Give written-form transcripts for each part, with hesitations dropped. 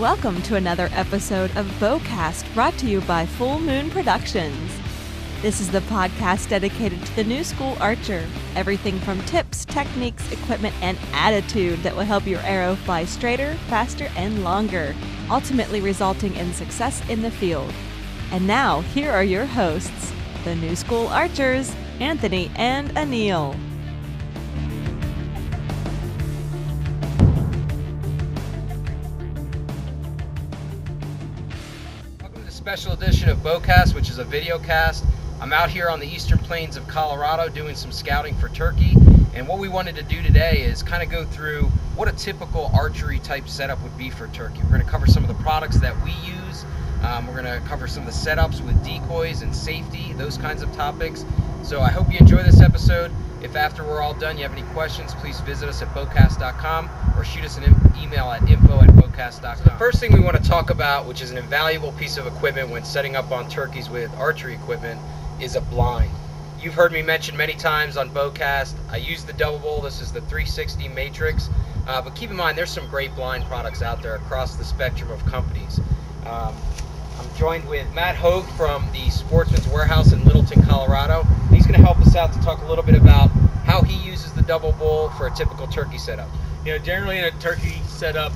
Welcome to another episode of BowCast, brought to you by Full Moon Productions. This is the podcast dedicated to the new school archer. Everything from tips, techniques, equipment, and attitude that will help your arrow fly straighter, faster, and longer, ultimately resulting in success in the field. And now, here are your hosts, the new school archers, Anthony and Aneal. Special edition of BowCast, which is a video cast. I'm out here on the eastern plains of Colorado doing some scouting for turkey, and what we wanted to do today is kind of go through what a typical archery type setup would be for turkey. We're going to cover some of the products that we use. We're going to cover some of the setups with decoys and safety, those kinds of topics. So I hope you enjoy this episode. If after we're all done you have any questions, please visit us at BowCast.com or shoot us an email at info@BowCast.com. So the first thing we want to talk about, which is an invaluable piece of equipment when setting up on turkeys with archery equipment, is a blind. You've heard me mention many times on BowCast, I use the double bowl. This is the 360 Matrix, but keep in mind there's some great blind products out there across the spectrum of companies. I'm joined with Matt Hogue from the Sportsman's warehouse in Littleton, Colorado. He's going to help us out to talk a little bit about how he uses the double bowl for a typical turkey setup. You know, generally in a turkey setup,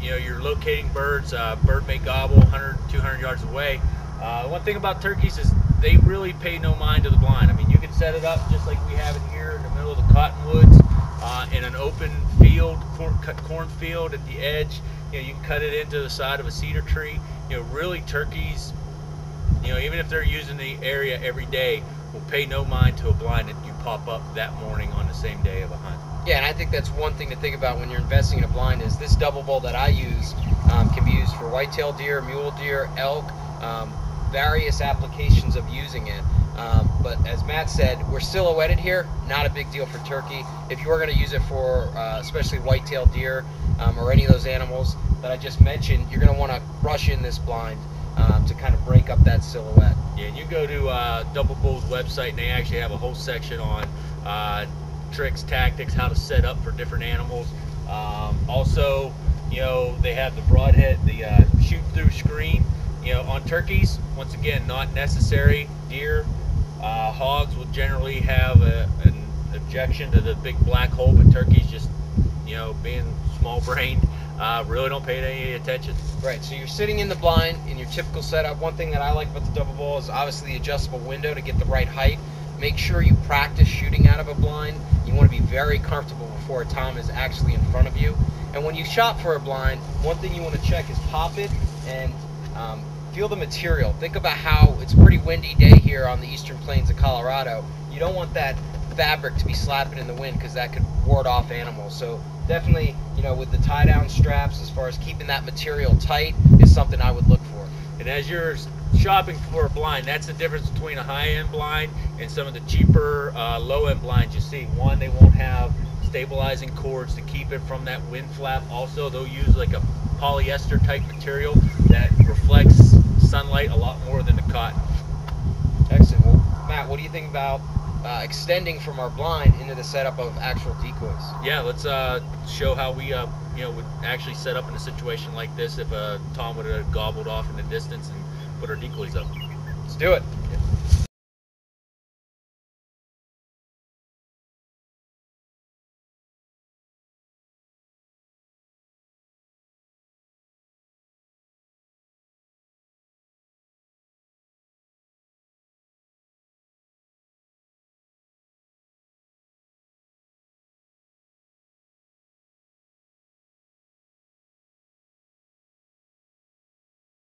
you're locating birds. Bird may gobble 100, 200 yards away. One thing about turkeys is they really pay no mind to the blind. I mean, you can set it up just like we have it here in the middle of the cottonwoods, in an open field, cornfield at the edge. You know, you can cut it into the side of a cedar tree. You know, really turkeys, you know, even if they're using the area every day, will pay no mind to a blind that you pop up that morning on the same day of a hunt. Yeah, and I think that's one thing to think about when you're investing in a blind is this double bowl that I use can be used for whitetail deer, mule deer, elk, various applications of using it. But as Matt said, we're silhouetted here, not a big deal for turkey. If you are going to use it for especially whitetail deer or any of those animals that I just mentioned, you're going to want to brush in this blind to kind of break up that silhouette. Yeah, and you go to Double Bowl's website and they actually have a whole section on tricks, tactics, how to set up for different animals. Also, you know, they have the broadhead, the shoot through screen. You know, on turkeys, once again, not necessary. Deer, hogs will generally have an objection to the big black hole, but turkeys, just, you know, being small-brained, really don't pay any attention. Right, so you're sitting in the blind in your typical setup. One thing that I like about the double bowl is obviously the adjustable window to get the right height. Make sure you practice shooting out of a blind. You want to be very comfortable before a tom is actually in front of you. And when you shop for a blind, one thing you want to check is pop it and feel the material. Think about how it's a pretty windy day here on the eastern plains of Colorado. You don't want that fabric to be slapping in the wind because that could ward off animals. So definitely, you know, with the tie down straps, as far as keeping that material tight, is something I would look for. And as you're shopping for a blind, that's the difference between a high-end blind and some of the cheaper low-end blinds you see. One, they won't have stabilizing cords to keep it from that wind flap. Also, they'll use like a polyester type material that reflects sunlight a lot more than the cotton. Excellent. Well, Matt, what do you think about extending from our blind into the setup of actual decoys? Yeah, let's show how we would actually set up in a situation like this if a tom would have gobbled off in the distance and put our decoys up. Let's do it. Yeah.